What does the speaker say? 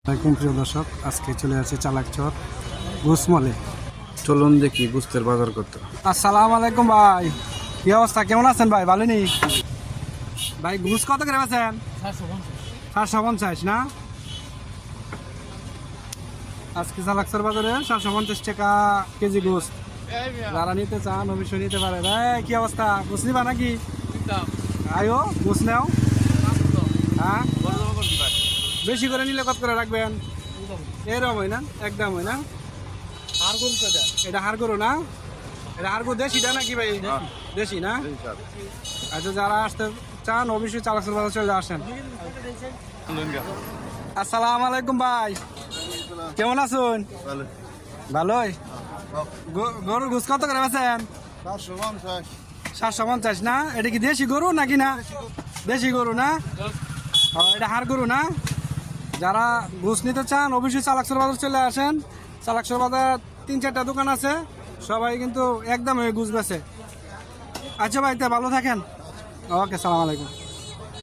প্রিয় দর্শক, আজকে চলে আসছে চালাকচর গুসমলে। চলুন দেখি গুস্তের বাজার করতে। আসসালামু আলাইকুম ভাই, কি অবস্থা, কেমন আছেন ভাই? ভালো নেই ভাই? ঘুষ কত করে বেছেন? 750 না? আজকে চালাকচর বাজারে 750 টাকা কেজি ঘুষ। যারা নিতে চান অবশ্যই নিতে পারে। ভাই কি অবস্থা, ঘুষ নিবা নাকি? আয়ো ঘুষ নেও। হ্যাঁ, বেশি করে নিলে কত করে রাখবেন? এরকম হয় না, একদম হয় না। এটা হাড় গরু না? এটা হাড় গরু দেশিটা নাকি ভাই? দেশি না? আচ্ছা, যারা আসতে চান অবশ্যই চালাকচর বাজার চলে আসেন। আসসালামু আলাইকুম ভাই, কেমন আছেন? ভালোই। গরুর ঘুষ কত করে বেছেন? 750 না? এটা কি দেশি গরু নাকি না? দেশি গরু না? এটা হাড় গরু না? যারা ঘুষ নিতে চান অবশ্যই চালাকচর বাজার চলে আসেন। চালাকচর বাজার 3-4টা দোকান আছে, সবাই কিন্তু একদম ঘুষ বেছে। আচ্ছা ভাই, ভালো থাকেন। ওকে, সালাম আলাইকুম।